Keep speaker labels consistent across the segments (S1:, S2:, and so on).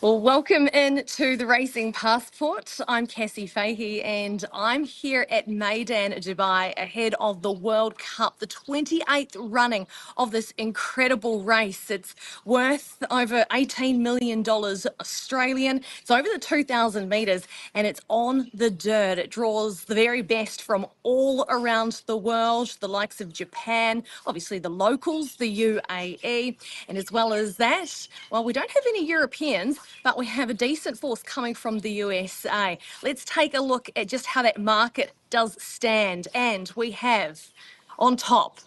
S1: Well, welcome in to the Racing Passport. I'm Cassie Fahey and I'm here at Meydan, Dubai, ahead of the World Cup, the 28th running of this incredible race. It's worth over $18 million Australian. It's over the 2,000 metres and it's on the dirt. It draws the very best from all around the world, the likes of Japan, obviously the locals, the UAE, and as well as that, well, we don't have any Europeans, but we have a decent force coming from the USA. Let's take a look at just how that market does stand. And we have on top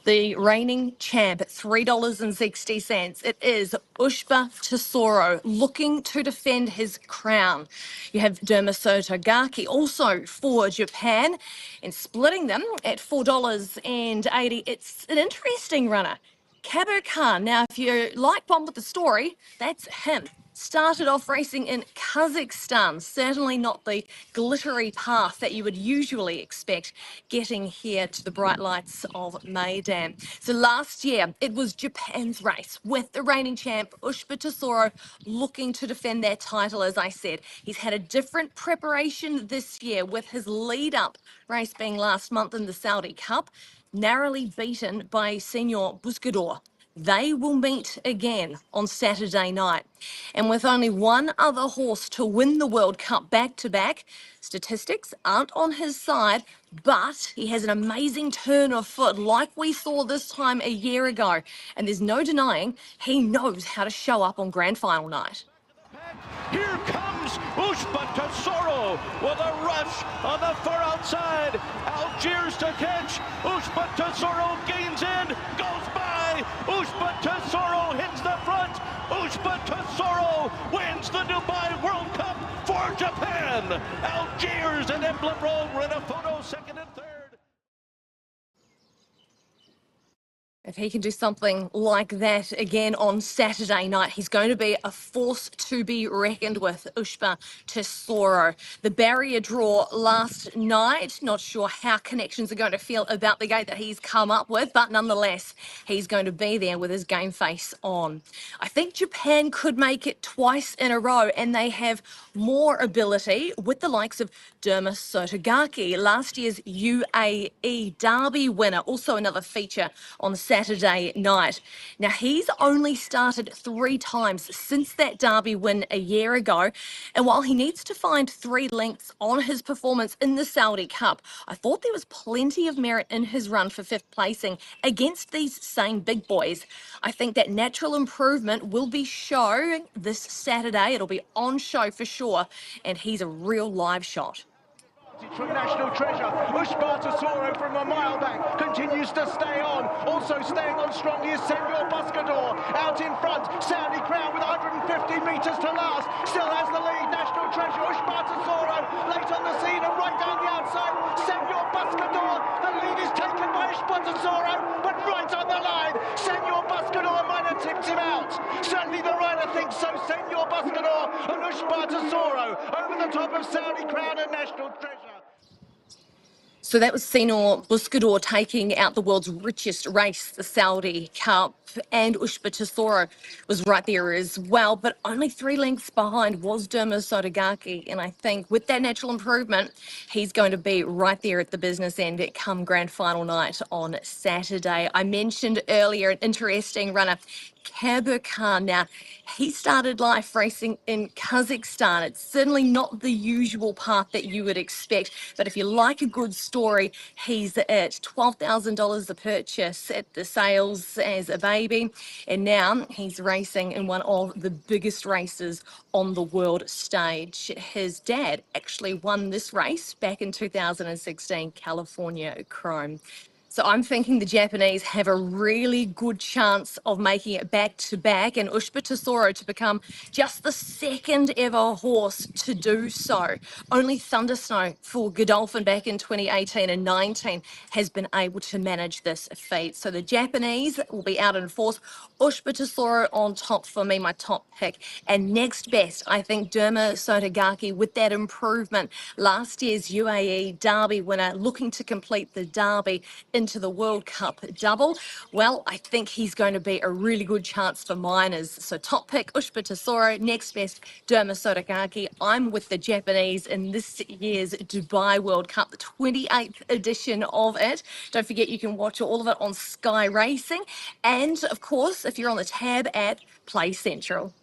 S1: the reigning champ at $3.60. It is Ushba Tesoro looking to defend his crown. You have Dermasotogaki also for Japan and splitting them at $4.80. It's an interesting runner. Cabo Khan. Now, if you like Bomb with the Story, that's him. Started off racing in Kazakhstan, certainly not the glittery path that you would usually expect getting here to the bright lights of Meydan. So last year, it was Japan's race with the reigning champ, Ushba Tesoro, looking to defend their title, as I said. He's had a different preparation this year with his lead-up race being last month in the Saudi Cup, narrowly beaten by Senor Buscador. They will meet again on Saturday night. And with only one other horse to win the World Cup back-to-back, statistics aren't on his side, but he has an amazing turn of foot like we saw this time a year ago. And there's no denying he knows how to show up on Grand Final night.
S2: Here comes Ushba Tesoro with a rush on the far outside. Algiers to catch. Ushba Tesoro gains in, goes by. Ushba Tesoro hits the front. Ushba Tesoro wins the Dubai World Cup for Japan. Algiers and Emblem Road were in a photo second and third.
S1: If he can do something like that again on Saturday night, he's going to be a force to be reckoned with, Ushba Tesoro. The barrier draw last night, not sure how connections are going to feel about the gate that he's come up with, but nonetheless, he's going to be there with his game face on. I think Japan could make it twice in a row, and they have more ability with the likes of Dermasotogaki, last year's UAE Derby winner, also another feature on Saturday night. Now, he's only started 3 times since that Derby win a year ago, and while he needs to find 3 lengths on his performance in the Saudi Cup, I thought there was plenty of merit in his run for 5th placing against these same big boys. I think that natural improvement will be shown this Saturday. It'll be on show for sure, and he's a real live shot.
S3: From National Treasure, Ushba Tesoro from a mile back continues to stay on. Also staying on strongly is Senor Buscador. Out in front, Saudi Crown with 150 metres to last. Still has the lead. National Treasure, Ushba Tesoro late on the scene and right down the outside. Senor Buscador. The lead is taken by Ushba Tesoro, but right on the line. Senor Buscador might have tipped him out. Certainly the rider thinks so. Senor Buscador and Ushba Tesoro over the top of Saudi Crown and National Treasure.
S1: So that was Senor Buscador taking out the world's richest race, the Saudi Cup, and Ushba Tesoro was right there as well, but only 3 lengths behind was Dermasotogaki, and I think with that natural improvement, he's going to be right there at the business end at come Grand Final night on Saturday. I mentioned earlier an interesting runner, Cabo Khan. Now, he started life racing in Kazakhstan. It's certainly not the usual path that you would expect, but if you like a good story, he's at $12,000 a purchase at the sales as a baby, and now he's racing in one of the biggest races on the world stage. His dad actually won this race back in 2016, California Chrome. So I'm thinking the Japanese have a really good chance of making it back-to-back, and Ushba Tesoro to become just the 2nd ever horse to do so. Only Thundersnow for Godolphin back in 2018 and 19 has been able to manage this feat. So the Japanese will be out in force. Ushba Tesoro on top for me, my top pick. And next best, I think Dermasotogaki with that improvement. Last year's UAE Derby winner looking to complete the Derby into the World Cup double. Well, I think he's going to be a really good chance for minors. So top pick, Ushba Tesoro, next best, Derma Sotogaki. I'm with the Japanese in this year's Dubai World Cup, the 28th edition of it. Don't forget you can watch all of it on Sky Racing. And of course, if you're on the tab at Play Central.